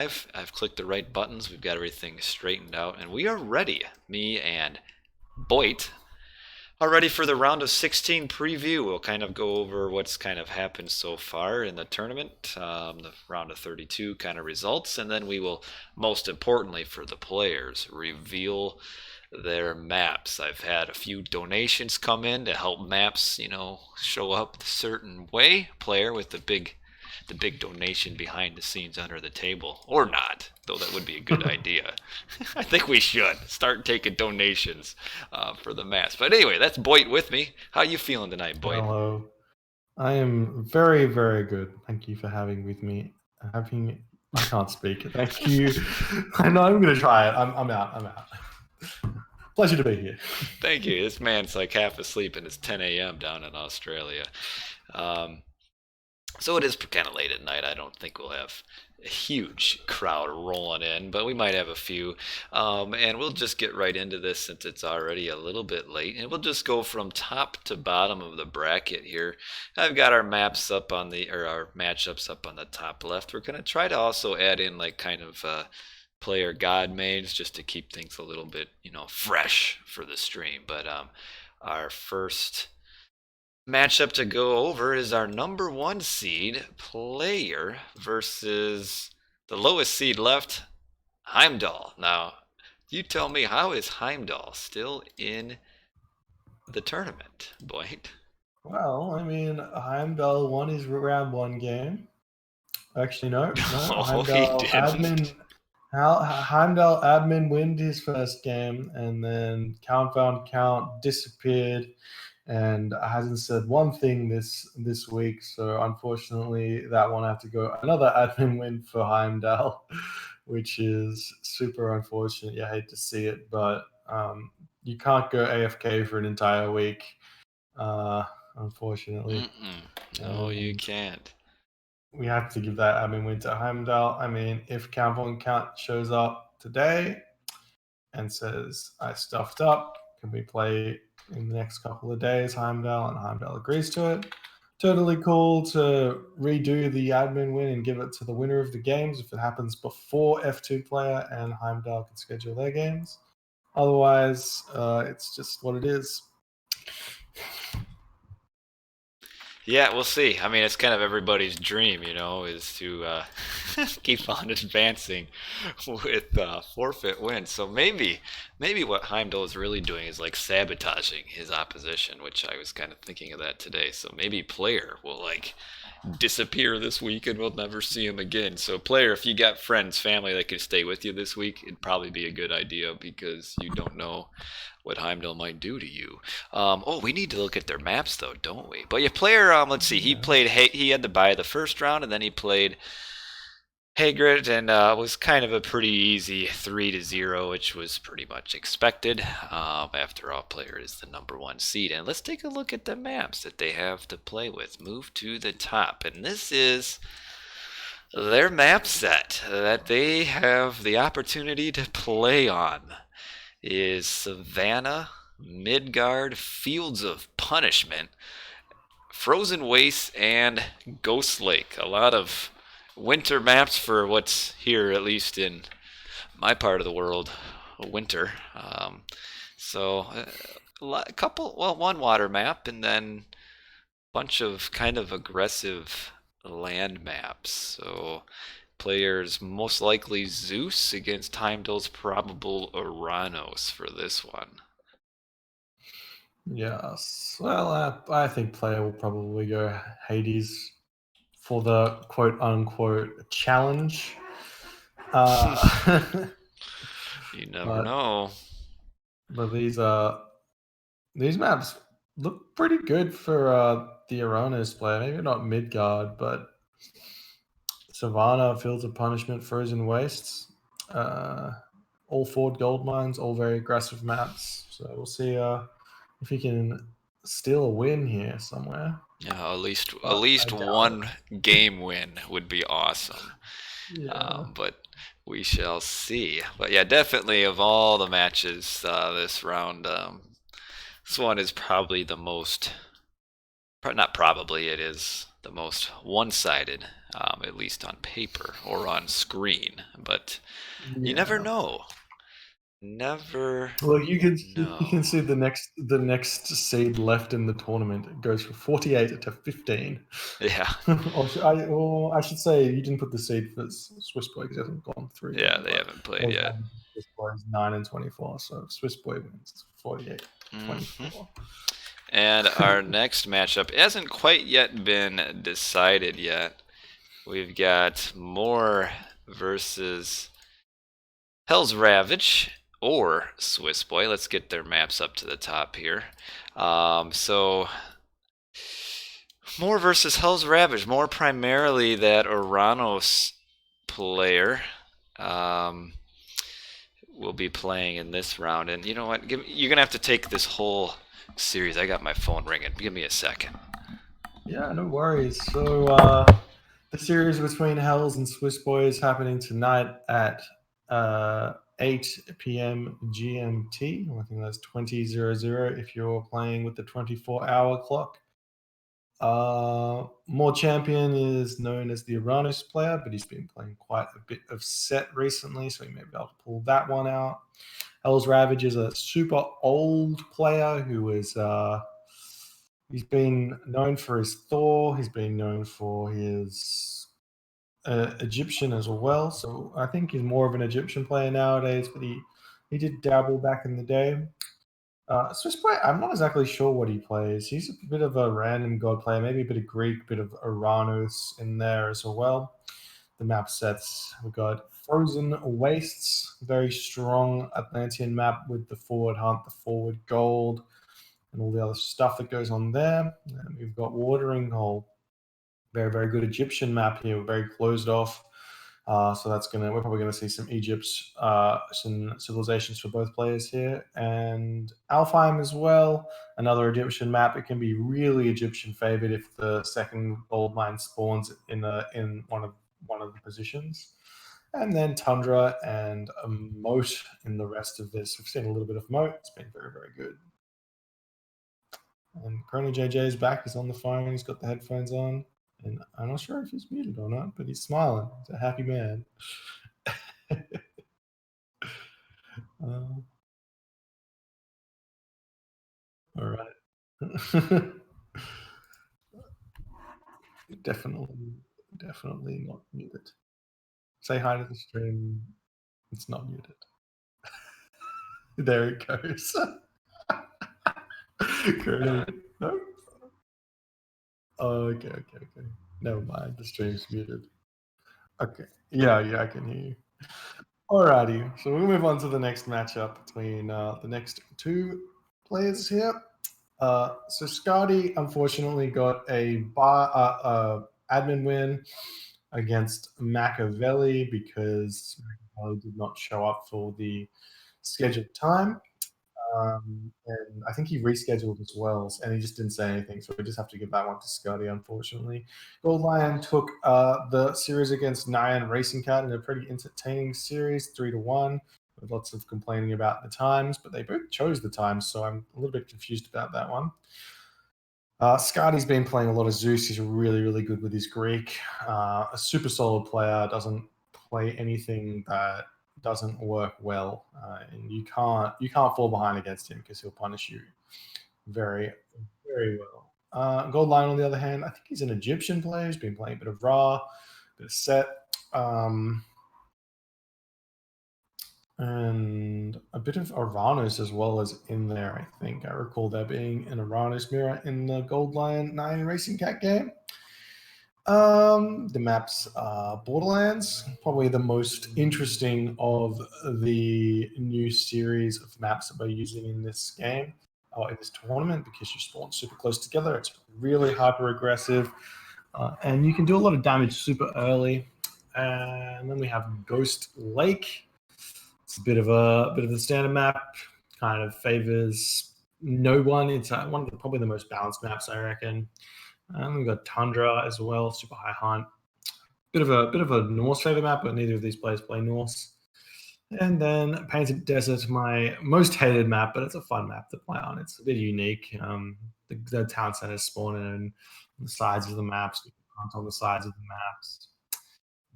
I've clicked the right buttons. We've got everything straightened out, and we are ready. Me and BoIt are ready for the round of 16 preview. We'll kind of go over what's kind of happened so far in the tournament, the round of 32 kind of results, and then we will, most importantly for the players, reveal their maps. I've had a few donations come in to help maps, show up a certain way. Player with the big donation behind the scenes under the table, or not, though that would be a good idea. I think we should start taking donations for the maps. But anyway, that's Boyd with me. How you feeling tonight, Boyd? Hello. I am very, very good. Thank you for having with me. I can't speak. Thank you. I know I'm going to try it. I'm out. I'm out. Pleasure to be here. Thank you. This man's like half asleep and it's 10 a.m. down in Australia. Um, So it is kind of late at night. I don't think we'll have a huge crowd rolling in, but we might have a few. And we'll just get right into this since it's already a little bit late. And we'll just go from top to bottom of the bracket here. I've got our maps up or our matchups up on the top left. We're going to try to also add in like kind of player god mains just to keep things a little bit, fresh for the stream. But our first matchup to go over is our number one seed player versus the lowest seed left, Heimdall. Now, you tell me, how is Heimdall still in the tournament, Boyd? Well, I mean, Heimdall won his round one game. Actually, no. Oh, he didn't. Heimdall admin win his first game, and then Count disappeared and hasn't said one thing this week. So unfortunately, that one had to go another admin win for Heimdall, which is super unfortunate. You hate to see it, but you can't go AFK for an entire week, unfortunately. No, you can't. We have to give that admin win to Heimdall. I mean, if Count shows up today and says, I stuffed up, can we play in the next couple of days, Heimdall? And Heimdall agrees to it. Totally cool to redo the admin win and give it to the winner of the games if it happens before F2 player and Heimdall can schedule their games. Otherwise, it's just what it is. Yeah, we'll see. I mean, it's kind of everybody's dream, is to keep on advancing with forfeit wins. So maybe what Heimdall is really doing is like sabotaging his opposition, which I was kind of thinking of that today. So maybe player will like disappear this week and we'll never see him again. So player, if you got friends, family that could stay with you this week, it'd probably be a good idea because you don't know what Heimdall might do to you. We need to look at their maps though, don't we? But your player, let's see, he had to buy the first round and then he played Hagrid and was kind of a pretty easy 3-0, which was pretty much expected. After all, player is the number one seed. And let's take a look at the maps that they have to play with. Move to the top. And this is their map set that they have the opportunity to play on. Is Savannah, Midgard, Fields of Punishment, Frozen Waste, and Ghost Lake. A lot of winter maps for what's here, at least in my part of the world, winter. One water map, and then a bunch of kind of aggressive land maps. So players most likely Zeus against Heimdall's probable Uranus for this one. Yes. Well, I think player will probably go Hades for the quote unquote challenge. You never know. But these maps look pretty good for the Uranus player. Maybe not Midgard, but Savannah, Fields of Punishment, Frozen Wastes, all Ford gold mines, all very aggressive maps. So we'll see if he can steal a win here somewhere. Yeah, at least one game win would be awesome. Yeah. But we shall see. But yeah, definitely of all the matches this round, this one is probably the most. Not probably, it is the most one-sided at least on paper or on screen. But you never Yeah. know. Never Well, you can know. see the next seed left in the tournament. It goes from 48 to 15. Yeah, or I should say you didn't put the seed for Swiss Boy because it hasn't gone through yet. yeah, they But haven't played Hell's yet. Ravage Swiss Boy is 9-24, so Swiss Boy wins Hmm 48-24. And our next matchup hasn't quite yet been decided yet. We've got Moore versus Hell's Ravage or Swiss Boy. Let's get their maps up to the top here. So Moore versus Hell's Ravage. More primarily that Oranos player um, will be playing in this round. And you know what? You're gonna have to take this whole series. I got my phone ringing. Give me a second. Yeah, no worries. So the series between Hells and Swiss Boy is happening tonight at 8 p.m. GMT. I think that's 20:00 if you're playing with the 24-hour clock. More Champion is known as the Uranus player, but he's been playing quite a bit of set recently, so he may be able to pull that one out. Hell's Ravage is a super old player who is he's been known for his Thor. He's been known for his Egyptian as well. So I think he's more of an Egyptian player nowadays, but he did dabble back in the day. Swiss player, I'm not exactly sure what he plays. He's a bit of a random god player, maybe a bit of Greek, a bit of Uranus in there as well. The map sets, we've got Frozen Wastes, very strong Atlantean map with the forward hunt, the forward gold, and all the other stuff that goes on there. And we've got Watering Hole, very, very good Egyptian map here, very closed off. So we're probably gonna see some Egypts, some civilizations for both players here, and Alfheim as well. Another Egyptian map. It can be really Egyptian favored if the second gold mine spawns in one of the positions. And then Tundra and a Moat in the rest of this. We've seen a little bit of Moat. It's been very, very good. And Chrono JJ is back. He's on the phone. He's got the headphones on. And I'm not sure if he's muted or not, but he's smiling. He's a happy man. uh, all right. definitely, definitely not muted. Say hi to the stream. It's not muted. There it goes. Chrono. No. Oh, okay, okay, okay. Never mind. The stream's muted. Okay. Yeah, yeah, I can hear you. Alrighty, so we'll move on to the next matchup between the next two players here. So Scotty unfortunately got a admin win against Machiavelli because Machiavelli did not show up for the scheduled time. And I think he rescheduled as well, and he just didn't say anything. So we just have to give that one to Scotty, unfortunately. Gold Lion took the series against Nyan Racing Cat in a pretty entertaining series, 3-1, with lots of complaining about the times, but they both chose the times, so I'm a little bit confused about that one. Scotty's been playing a lot of Zeus. He's really, really good with his Greek. A super solid player, doesn't play anything that doesn't work well, and you can't fall behind against him because he'll punish you very, very well. Gold Lion, on the other hand, I think he's an Egyptian player. He's been playing a bit of Ra, a bit of Set. And a bit of Uranus as well as in there, I think. I recall there being an Uranus mirror in the Gold Lion 9 Racing Cat game. The maps are Borderlands, probably the most interesting of the new series of maps that we're using in this game, or in this tournament, because you spawn super close together. It's really hyper aggressive, and you can do a lot of damage super early. And then we have Ghost Lake. It's a bit of the standard map. Kind of favors no one. It's one of probably the most balanced maps, I reckon. We've got Tundra as well, super high hunt. Bit of a Norse favor map, but neither of these players play Norse. And then Painted Desert, my most hated map, but it's a fun map to play on. It's a bit unique. The town centers spawn in on the sides of the maps. icons on the sides of the maps.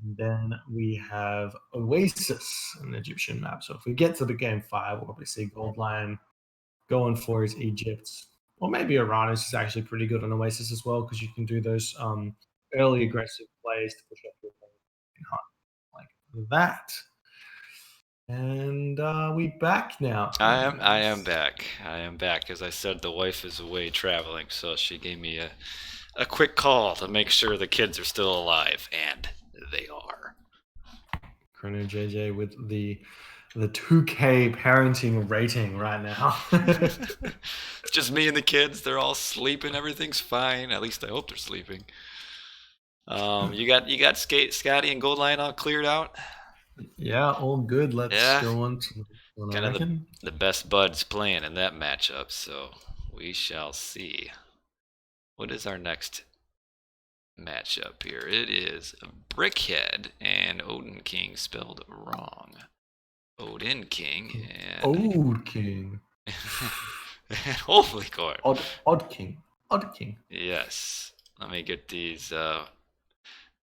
And then we have Oasis, an Egyptian map. So if we get to the game 5, we'll probably see Gold Lion going for his Egypt. Or maybe Uranus is actually pretty good on Oasis as well, because you can do those early aggressive plays to push up your hunt like that. And we back now. I am back. I am back. As I said, the wife is away traveling, so she gave me a quick call to make sure the kids are still alive, and they are. Chrono JJ with the 2K parenting rating right now. It's just me and the kids. They're all sleeping. Everything's fine. At least I hope they're sleeping. You got Scotty and Gold Lion all cleared out. Yeah, all good. Let's Yeah, go on to the next one, I kind of the reckon. the best buds playing in that matchup. So we shall see. What is our next matchup here? It is Brickhead and Odin King spelled wrong. Odin King and Old King. and holy court. Odd King. Odd King. Yes. Let me get these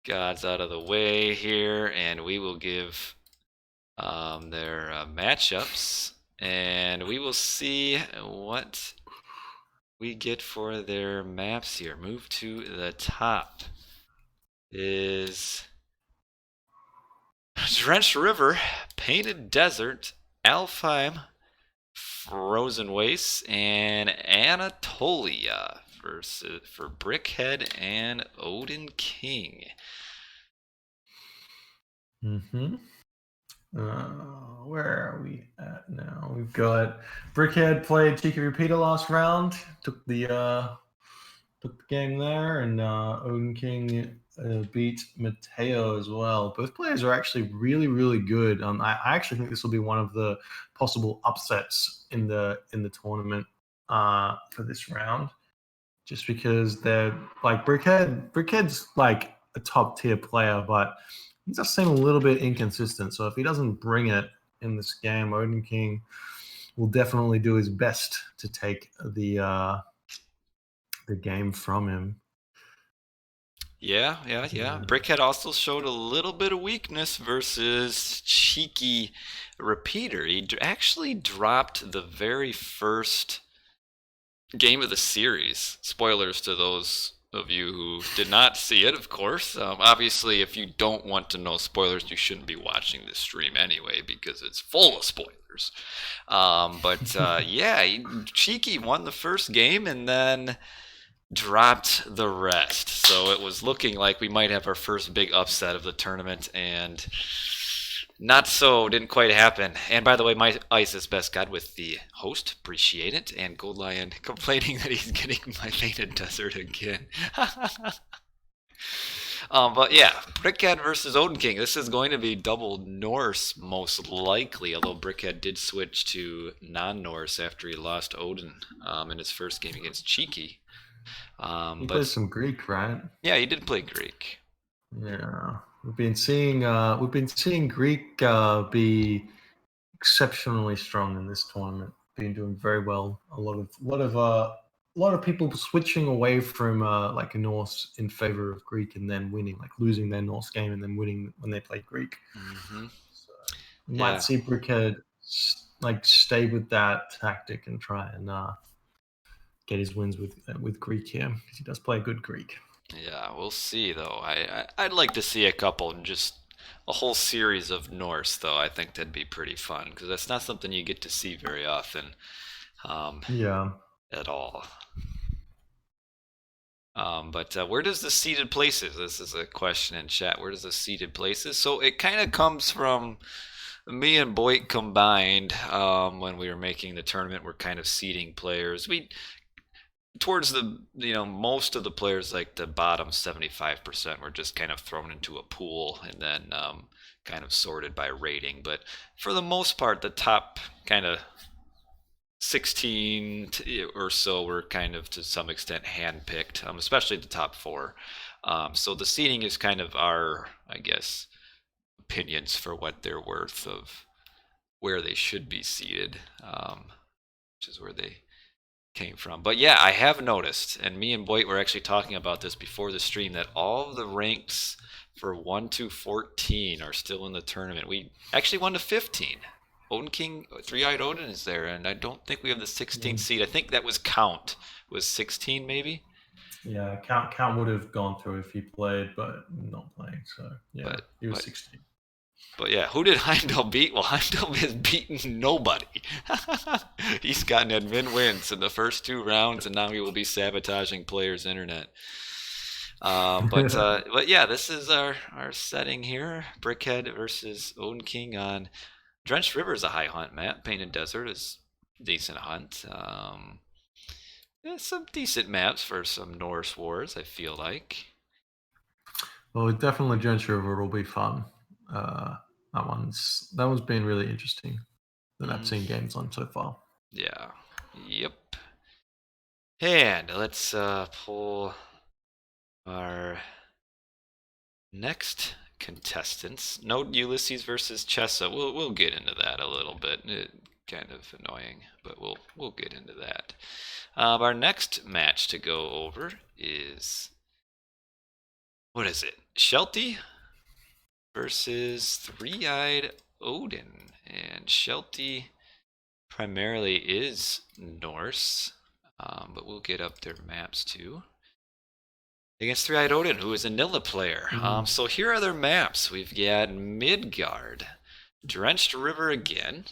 gods out of the way here, and we will give their matchups, and we will see what we get for their maps here. Move to the top is Drenched River, Painted Desert, Alfheim, Frozen Wastes, and Anatolia for Brickhead and Odin King. Mm-hmm. Where are we at now? We've got Brickhead played Cheeky Repeater last round. Took the game there, and Odin King beat Mateo as well. Both players are actually really, really good. I actually think this will be one of the possible upsets in the tournament for this round, just because they're like Brickhead's like a top tier player, but he does seem a little bit inconsistent. So if he doesn't bring it in this game, Odin King will definitely do his best to take the game from him. Yeah. Brickhead also showed a little bit of weakness versus Cheeky Repeater. He actually dropped the very first game of the series. Spoilers to those of you who did not see it, of course. Obviously, if you don't want to know spoilers, you shouldn't be watching this stream anyway because it's full of spoilers. Yeah, Cheeky won the first game and then dropped the rest. So it was looking like we might have our first big upset of the tournament, and not so, didn't quite happen. And by the way, my ice is best god with the host, appreciate it. And Gold Lion complaining that he's getting my Painted Desert again. But yeah, Brickhead versus Odin King. This is going to be double Norse most likely, although Brickhead did switch to non-Norse after he lost Odin in his first game against Cheeky. He plays some Greek, right? Yeah, he did play Greek. Yeah, we've been seeing Greek be exceptionally strong in this tournament. Been doing very well. A lot of people switching away from like a Norse in favor of Greek and then winning, like losing their Norse game and then winning when they play Greek. Mm-hmm. So you might see Brickhead like stay with that tactic and try and get his wins with Greek here because he does play good Greek. Yeah, we'll see though. I'd like to see a couple, just a whole series of Norse though. I think that'd be pretty fun because that's not something you get to see very often, Yeah. at all. But where does the seeded places? This is a question in chat. Where does the seeded places? So it kind of comes from me and BoIt combined. When we were making the tournament, we're kind of seeding players. We towards the most of the players, like the bottom 75%, were just kind of thrown into a pool and then kind of sorted by rating. But for the most part, the top kind of 16 or so were kind of to some extent handpicked, especially the top four. So the seeding is kind of our, I guess, opinions for what they're worth of where they should be seated, which is where they came from. But yeah, I have noticed, and me and BoIt were actually talking about this before the stream, that all of the ranks for 1 to 14 are still in the tournament. We actually 1 to 15. Odin King, Three-Eyed Odin is there, and I don't think we have the 16th Mm. seed. I think that was Count, was 16 maybe. Yeah, Count would have gone through if he played, but not playing. So yeah, But he was but 16. but yeah, who did Heimdall beat? Well, Heimdall has beaten nobody. He's gotten admin wins in the first 2 rounds, and now he will be sabotaging players' internet. But yeah, this is our setting here. Brickhead versus Odin King on Drenched River is a high hunt map. Painted Desert is a decent hunt. Yeah, some decent maps for some Norse wars, I feel like. Well, definitely Drench River will be fun. Uh, that one's been really interesting that I've Mm, seen games on so far. yeah. Yep. And let's pull our next contestants. No Ulysses versus Chessa. We'll get into that a little bit. Kind of annoying, but we'll get into that. Our next match to go over is, what is it? Shelty versus Three-Eyed Odin, and Shelty primarily is Norse, but we'll get up their maps too. Against Three-Eyed Odin, who is a Nilla player. Mm. So here are their maps. We've got Midgard, Drenched River again,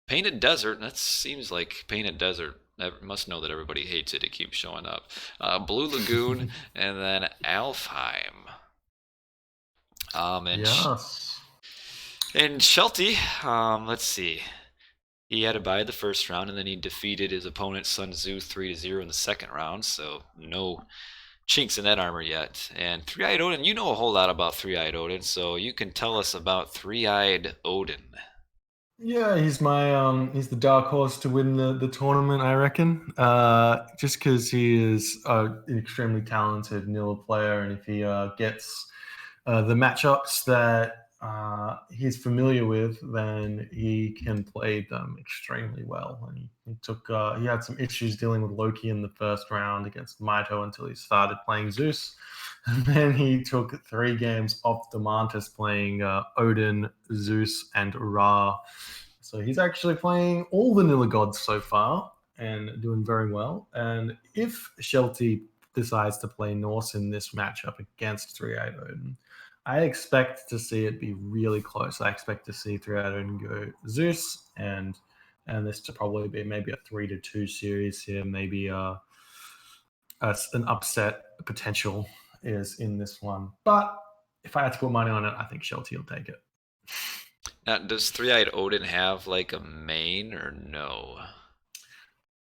Painted Desert. That seems like Painted Desert. I must know that everybody hates it. It keeps showing up. Blue Lagoon, and then Alfheim. Um, and Sh- Yes. and Shelty, let's see. He had to buy the first round, and then he defeated his opponent Sun Tzu 3-0 in the second round. So no chinks in that armor yet. And Three-Eyed Odin, you know a whole lot about Three-Eyed Odin, so you can tell us about Three-Eyed Odin. Yeah, he's the dark horse to win the tournament, I reckon. Just because he is an extremely talented Nilla player, and if he gets the matchups that he's familiar with, then he can play them extremely well. And he had some issues dealing with Loki in the first round against Maito until he started playing Zeus. And then he took 3 games off Demantis playing Odin, Zeus, and Ra. So he's actually playing all the Nilla gods so far and doing very well. And if Shelty decides to play Norse in this matchup against Three-Eyed Odin, I expect to see it be really close. I expect to see Three-Eyed Odin go Zeus and this to probably be maybe a 3-2 series here, maybe an upset potential is in this one. But if I had to put money on it, I think Shelty will take it. Now, does Three-Eyed Odin have like a main or no?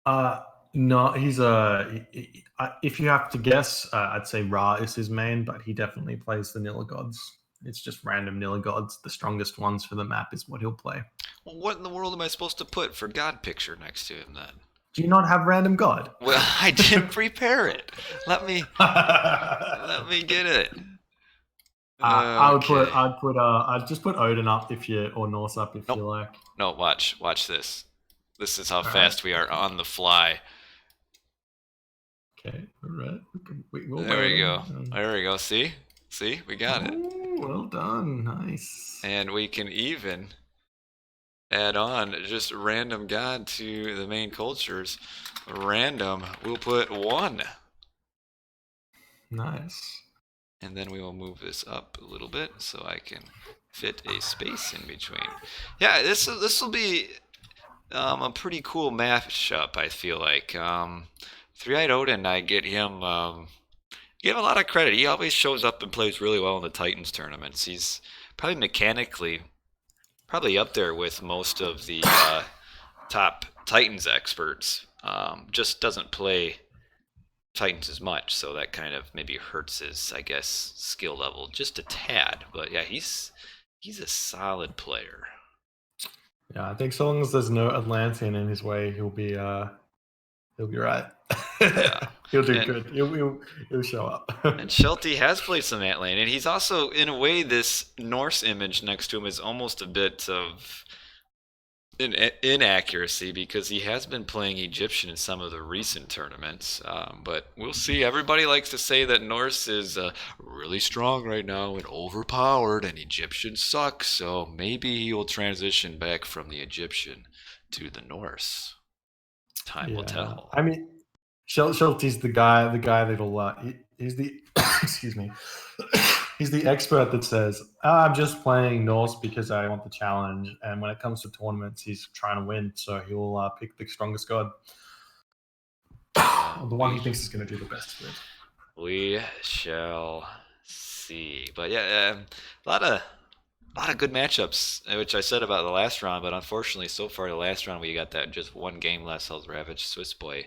Uh, no, he's if you have to guess, I'd say Ra is his main, but he definitely plays the Nilla gods. It's just random Nilla gods. The strongest ones for the map is what he'll play. Well, what in the world am I supposed to put for God picture next to him then? Do you not have random god? Well, I didn't prepare it. Let me get it. Okay. I'd just put Odin up if you or Norse up if Nope. you like. No, watch this. This is how All right. fast we are on the fly. Okay. All right. We'll There we go. wait. There we go. See, we got it. Oh, well done. Nice. And we can even add on just random god to the main cultures. Random, we'll put 1. Nice. And then we will move this up a little bit so I can fit a space in between. Yeah, this will be a pretty cool matchup, I feel like. Three-Eyed Odin, I give him a lot of credit. He always shows up and plays really well in the Titans tournaments. He's probably mechanically probably up there with most of the top Titans experts. Just doesn't play Titans as much, so that kind of maybe hurts his, I guess, skill level just a tad. But yeah, he's a solid player. Yeah, I think so long as there's no Atlantean in his way, he'll be right. Yeah. He'll do good. He'll show up. And Shelty has played some Atlantean, and he's also, in a way, this Norse image next to him is almost a bit of inaccuracy because he has been playing Egyptian in some of the recent tournaments. But we'll see. Everybody likes to say that Norse is really strong right now and overpowered, and Egyptian sucks. So maybe he will transition back from the Egyptian to the Norse. Time will Yeah, tell. I mean, Schulte's the guy that'll he's the excuse me, he's the expert that says I'm just playing Norse because I want the challenge, and when it comes to tournaments, he's trying to win, so he'll pick the strongest god, Yeah, or the one he thinks is going to do the best for it. we shall see. But yeah, a lot of good matchups, which I said about the last round, but unfortunately, so far the last round we got that just one game less. Hell's Ravage, Swiss Boy.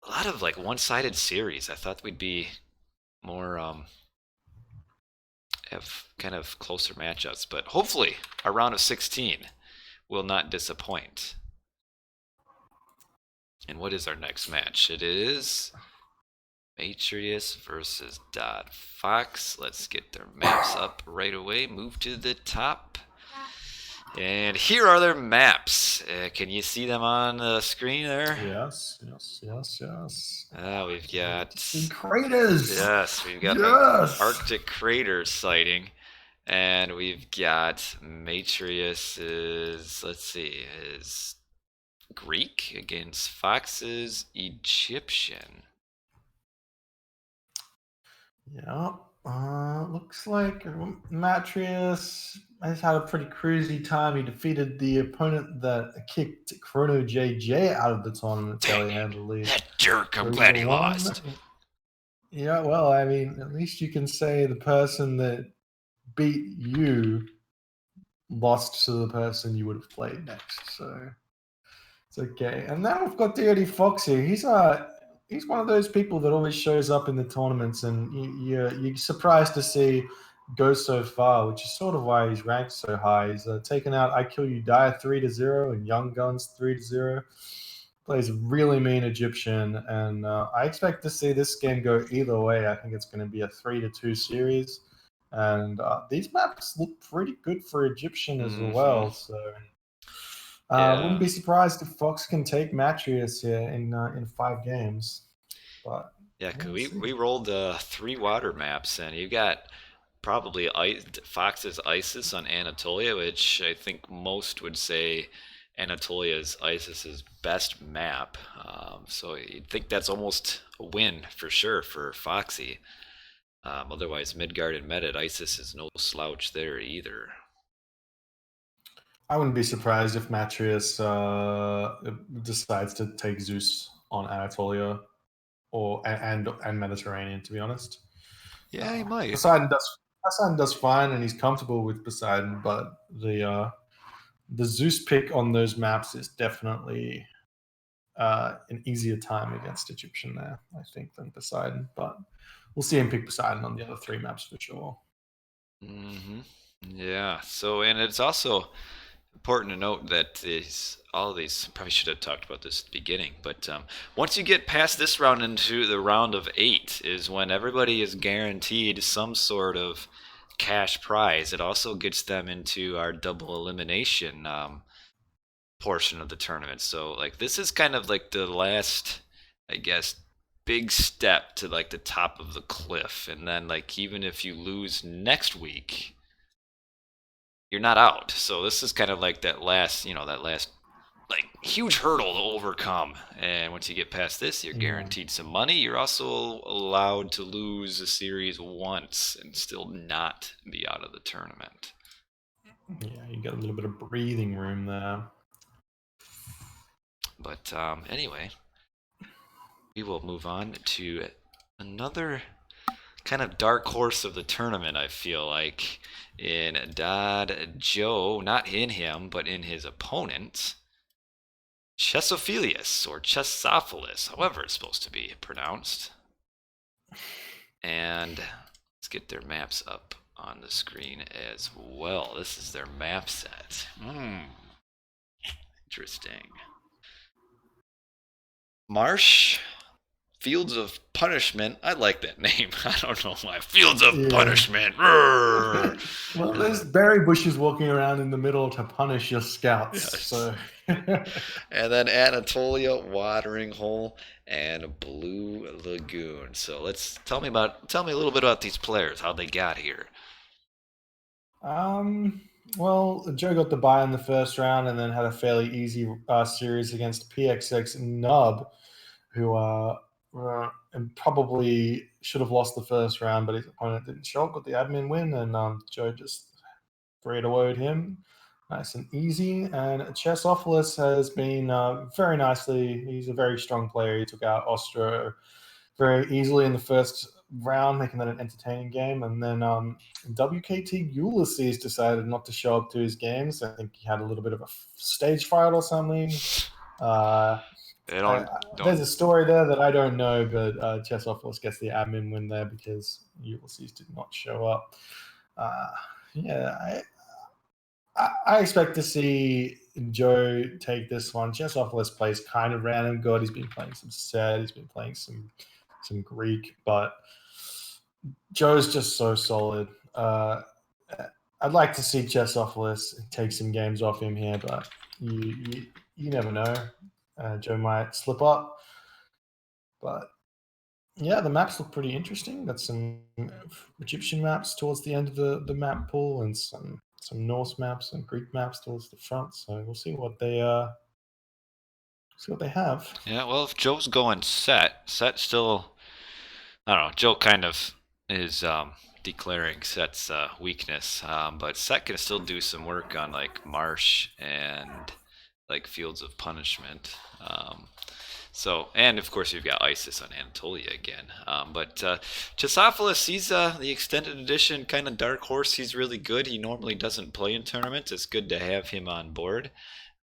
A lot of like one-sided series. I thought we'd be more have kind of closer matchups, but hopefully our round of 16 will not disappoint. And what is our next match? It is Atreus versus Dot Fox. Let's get their maps up right away. Move to the top. And here are their maps. Can you see them on the screen there? Yes, yes, yes, yes. We've Can't wait got to see craters. yes, we've got the Yes. Arctic crater sighting, and we've got Matrius's. Let's see, is Greek against Fox's Egyptian. Yeah. Looks like Matrius has had a pretty crazy time. He defeated the opponent that kicked Chrono JJ out of the tournament Dang fairly it, handily. that jerk! I'm 3 glad to he 1. lost. Yeah, well, I mean, at least you can say the person that beat you lost to the person you would have played next. So it's okay. And now we've got Dirty Foxy. He's one of those people that always shows up in the tournaments, and you're surprised to see go so far, which is sort of why he's ranked so high. He's taken out I Kill You Die 3-0 and Young Guns 3-0. Plays really mean Egyptian, and I expect to see this game go either way. I think it's going to be a 3-2 series, and these maps look pretty good for Egyptian as Mm-hmm. well. So wouldn't Yeah. be surprised if Fox can take Matrius here in 5 games, but Yeah, cause we'll we see. rolled 3 water maps, and you got probably Fox's ISIS on Anatolia, which I think most would say Anatolia is ISIS's best map. So you'd think that's almost a win for sure for Foxy. Otherwise, Midgard and Medit, ISIS is no slouch there either. I wouldn't be surprised if Matrius decides to take Zeus on Anatolia or and Mediterranean. To be honest, Yeah, he might. Poseidon does fine, and he's comfortable with Poseidon, but the Zeus pick on those maps is definitely an easier time against Egyptian there, I think, than Poseidon. But we'll see him pick Poseidon on the other 3 maps for sure. Hmm. Yeah. So, and it's also important to note that all of these probably should have talked about this at the beginning, but once you get past this round into the round of 8 is when everybody is guaranteed some sort of cash prize. It also gets them into our double elimination portion of the tournament. So like this is kind of like the last, I guess, big step to like the top of the cliff, and then like even if you lose next week, you're not out. So this is kind of like that last like huge hurdle to overcome. And once you get past this, you're Yeah, guaranteed some money. You're also allowed to lose a series once and still not be out of the tournament. yeah, you got a little bit of breathing room there. But anyway, we will move on to another kind of dark horse of the tournament, I feel like, in Dodd Joe, not in him, but in his opponent, Chesophilius, or Chesophilus, however it's supposed to be pronounced. And let's get their maps up on the screen as well. This is their map set. Interesting. Marsh, Fields of Punishment. I like that name. I don't know why. Fields of Yeah. Punishment. Roar. Well, there's berry bushes walking around in the middle to punish your scouts. Yes. So, And then Anatolia Watering Hole and Blue Lagoon. So tell me a little bit about these players, how they got here. um, well, Joe got the bye in the first round and then had a fairly easy series against PXX Nub, who and probably should have lost the first round, but his opponent didn't show up, got the admin win, and Joe just 3 to him. Nice and easy. And Chesopoulos has been very nicely. He's a very strong player. He took out Ostro very easily in the first round, making that an entertaining game. And then WKT Ulysses decided not to show up to his games. I think he had a little bit of a stage fright or something. Uh, They I, don't there's a story there that I don't know, but Chesopoulos gets the admin win there because Ulysses did not show up. Uh, yeah, I expect to see Joe take this one. Chesopoulos plays kind of random good. He's been playing some Sed, he's been playing some Greek, but Joe's just so solid. I'd like to see Chesopoulos take some games off him here, but you never know. Joe might slip up, but yeah, the maps look pretty interesting. Got some Egyptian maps towards the end of the map pool, and some Norse maps and Greek maps towards the front. So we'll see what they have. Yeah, well, if Joe's going set still, I don't know. Joe kind of is declaring set's weakness, but set can still do some work on like Marsh and like Fields of Punishment. So, and of course, you've got ISIS on Anatolia again. But Chisopoulos, he's the extended edition kind of dark horse. He's really good. He normally doesn't play in tournaments. It's good to have him on board.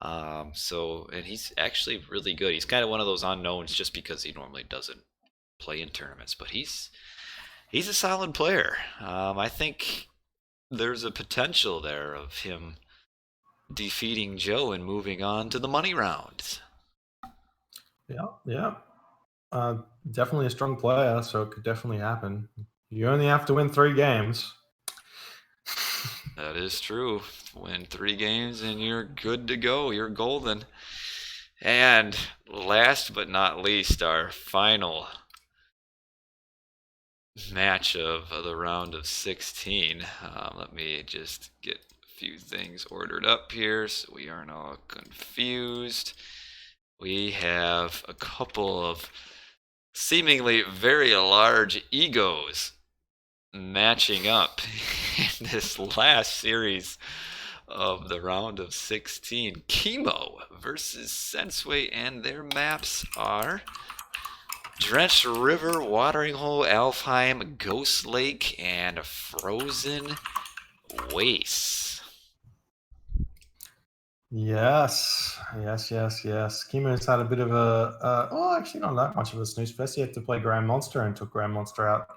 And he's actually really good. He's kind of one of those unknowns just because he normally doesn't play in tournaments, but he's a solid player. I think there's a potential there of him defeating Joe and moving on to the money rounds. Yeah, yeah. Uh, Definitely a strong player, so it could definitely happen. You only have to win 3 games. That is true. Win 3 games and you're good to go. You're golden. And last but not least, our final match of the round of 16. Let me just get a few things ordered up here so we aren't all confused. We have a couple of seemingly very large egos matching up in this last series of the round of 16. Chemo versus Senseway, and their maps are Drenched River, Watering Hole, Alfheim, Ghost Lake, and Frozen Waste. Yes. Kimo's had a bit of well, actually not that much of a snooze fest. He had to play Grand Monster and took Grand Monster out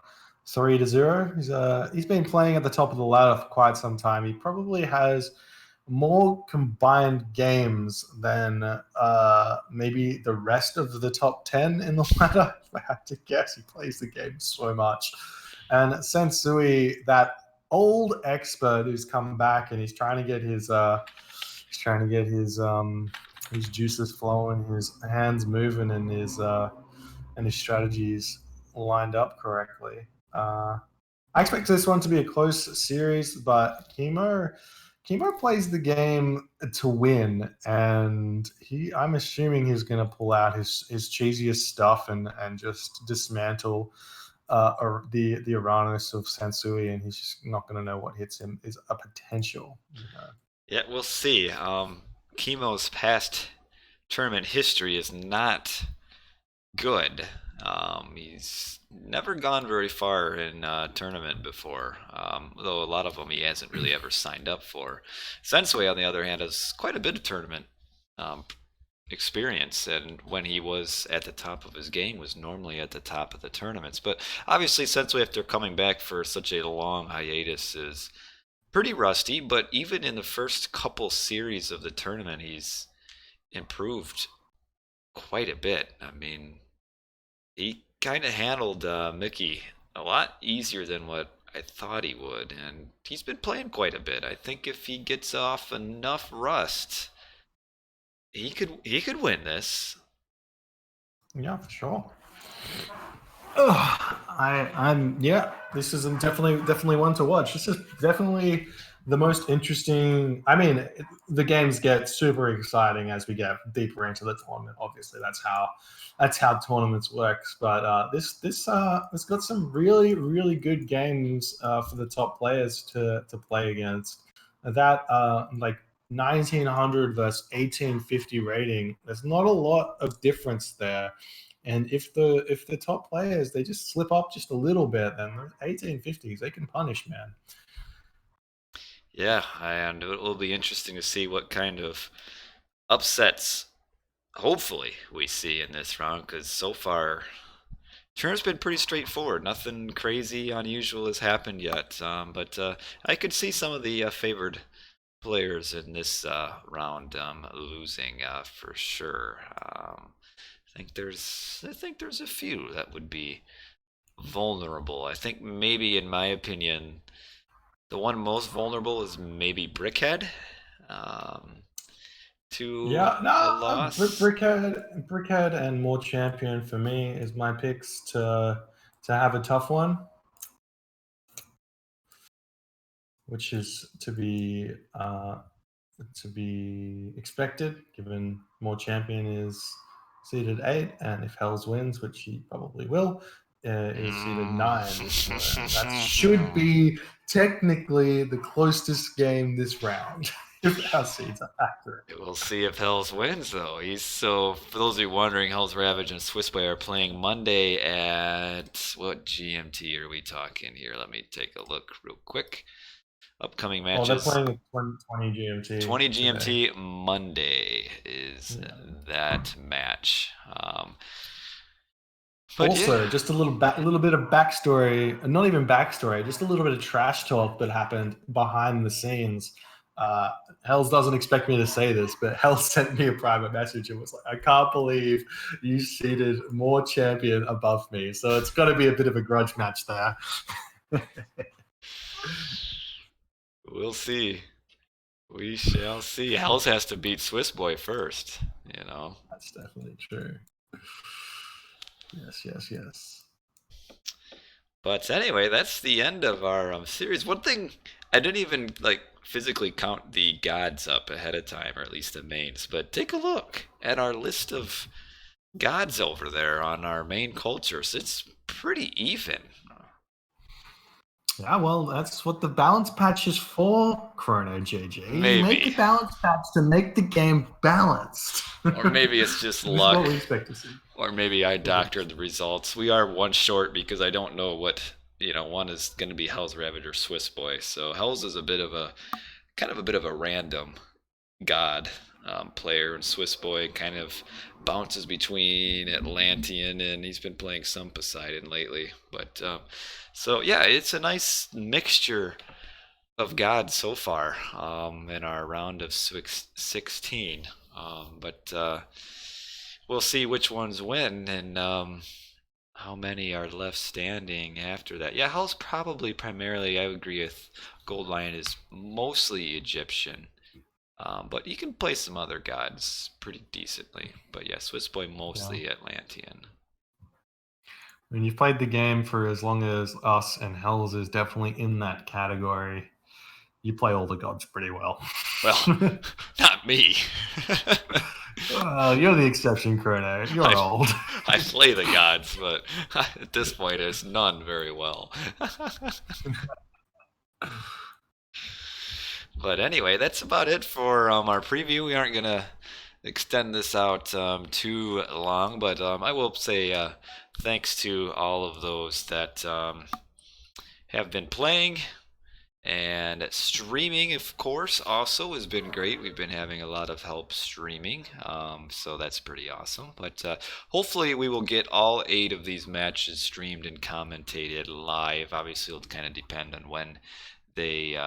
3-0. He's been playing at the top of the ladder for quite some time. He probably has more combined games than maybe the rest of the top 10 in the ladder. If I had to guess, he plays the game so much. And Sensui, that old expert who's come back and he's trying to get his juices flowing, his hands moving, and his strategies lined up correctly. I expect this one to be a close series, but Chemo plays the game to win, and I'm assuming he's going to pull out his cheesiest stuff and just dismantle the Uranus of Sansui, and he's just not going to know what hits him is a potential. Yeah, we'll see. Chemo's past tournament history is not good. He's never gone very far in a tournament before, though a lot of them he hasn't really ever signed up for. Senseway, on the other hand, has quite a bit of tournament um, experience, and when he was at the top of his game, was normally at the top of the tournaments. But obviously, Senseway, after coming back for such a long hiatus, is pretty rusty. But even in the first couple series of the tournament, he's improved quite a bit. I mean, he kind of handled Mickey a lot easier than what I thought he would, and he's been playing quite a bit. I think if he gets off enough rust, he could win this. Yeah, for sure. I'm yeah. This is definitely one to watch. This is definitely the most interesting. I mean, the games get super exciting as we get deeper into the tournament. Obviously, that's how tournaments works. But this got some really good games for the top players to play against. That like 1900 versus 1850 rating. There's not a lot of difference there. And if the top players they just slip up just a little bit, then the 1850s they can punish, man. Yeah, and it will be interesting to see what kind of upsets, hopefully, we see in this round, because so far, turn's been pretty straightforward. Nothing crazy, unusual has happened yet. But I could see some of the favored players in this round losing for sure. I think there's a few that would be vulnerable. I think maybe, in my opinion, the one most vulnerable is maybe Brickhead um, to Yeah, no, a loss. Brickhead, and More Champion for me is my picks to have a tough one, which is to be expected, given More Champion is seeded 8, and if Hells wins, which he probably will, is seeded Mm. 9. That should be technically the closest game this round, if our seeds are accurate. We'll see if Hells wins, though. For those of you wondering, Hell's Ravage and Swiss Boy are playing Monday at what GMT are we talking here? Let me take a look real quick. Upcoming Oh, they're matches. playing at 20 GMT 20 today. GMT Monday is Yeah. that match. But Also, yeah, just a little bit of backstory, not even backstory, just a little bit of trash talk that happened behind the scenes. Uh, Hells doesn't expect me to say this, but Hells sent me a private message and was like, "I can't believe you seated More Champion above me." So it's got to be a bit of a grudge match there. we'll see. We shall see. Hells has to beat Swiss Boy first, you know. That's definitely true. Yes, yes, yes. But anyway, that's the end of our series. One thing I didn't even like physically count the gods up ahead of time, or at least the mains. But take a look at our list of gods over there on our main cultures. It's pretty even. Yeah, well, that's what the balance patch is for, Chrono JJ. You make the Maybe, balance patch to make the game balanced. or maybe it's just This is what luck, we expect to see. or maybe I doctored the results. We are one short because I don't know what one is going to be Hell's Ravage or Swiss Boy. So Hell's is a bit of a kind of a bit of a random god player, and Swiss Boy kind of bounces between Atlantean, and he's been playing some Poseidon lately. But yeah, it's a nice mixture of gods so far in our round of 16. But we'll see which ones win and how many are left standing after that. Yeah, Hell's probably primarily, I would agree with Gold Lion, is mostly Egyptian. But you can play some other gods pretty decently. But yeah, Swiss Boy Yeah. mostly Atlantean. When you've played the game for as long as us, and Hells is definitely in that category, you play all the gods pretty well. Well, not me. You're the exception, Chrono. I You're old. I play the gods, but at this point, it's none very well. But anyway, that's about it for our preview. We aren't gonna extend this out too long, but I will say thanks to all of those that have been playing. And streaming, of course, also has been great. We've been having a lot of help streaming, so that's pretty awesome. But hopefully, we will get all 8 of these matches streamed and commentated live. Obviously, it'll kind of depend on when they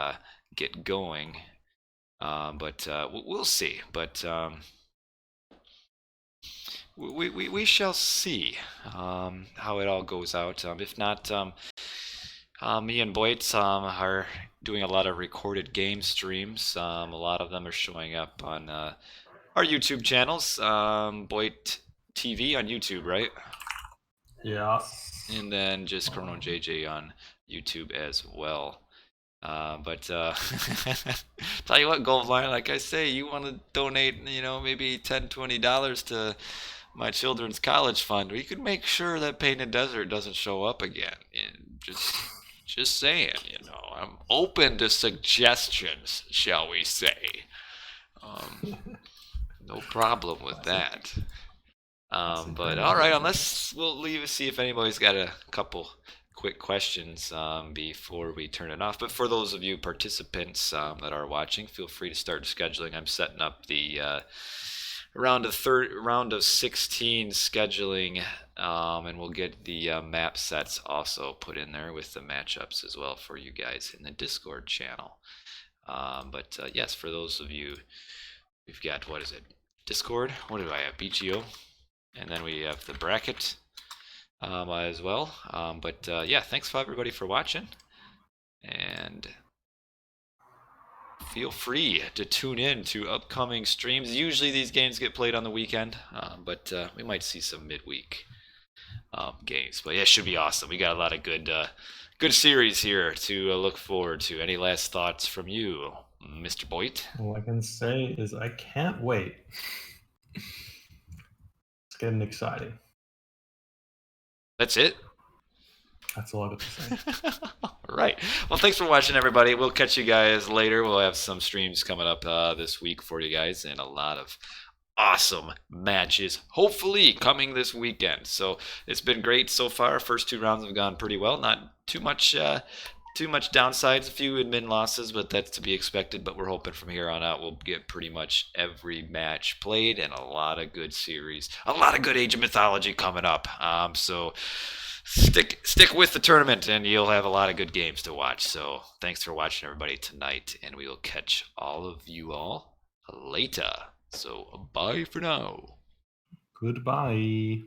get going, but we'll see. But we shall see how it all goes out. If not, me and BoIt are doing a lot of recorded game streams. A lot of them are showing up on our YouTube channels. BoIt TV on YouTube, right? Yes. And then just Chrono JJ on YouTube as well. But tell you what, Goldline, like I say, you want to donate, maybe $10, $20 to my children's college fund. We could make sure that Painted Desert doesn't show up again. And just saying, I'm open to suggestions, shall we say? Um, no problem with That's a that. that's a But great all right, idea. unless we'll leave see if anybody's got a couple quick questions before we turn it off. But for those of you participants that are watching, feel free to start scheduling. I'm setting up the round of 16 scheduling, and we'll get the map sets also put in there with the matchups as well for you guys in the Discord channel. But yes, for those of you, we've got what is it? Discord? What do I have? BGO? And then we have the bracket as well. But yeah, thanks for everybody for watching, and feel free to tune in to upcoming streams. Usually these games get played on the weekend, but we might see some midweek games. But yeah, it should be awesome. We got a lot of good series here to look forward to. Any last thoughts from you, Mr. BoIt? All I can say is I can't wait. It's getting exciting. That's it. That's all I got to say. All right. Well, thanks for watching, everybody. We'll catch you guys later. We'll have some streams coming up this week for you guys, and a lot of awesome matches, hopefully coming this weekend. So it's been great so far. First two rounds have gone pretty well. Not too much downsides. A few admin losses, but that's to be expected. But we're hoping from here on out we'll get pretty much every match played, and a lot of good series, a lot of good Age of Mythology coming up. So stick with the tournament, and you'll have a lot of good games to watch. So thanks for watching, everybody, tonight, and we will catch all of you all later. So bye for now. Goodbye.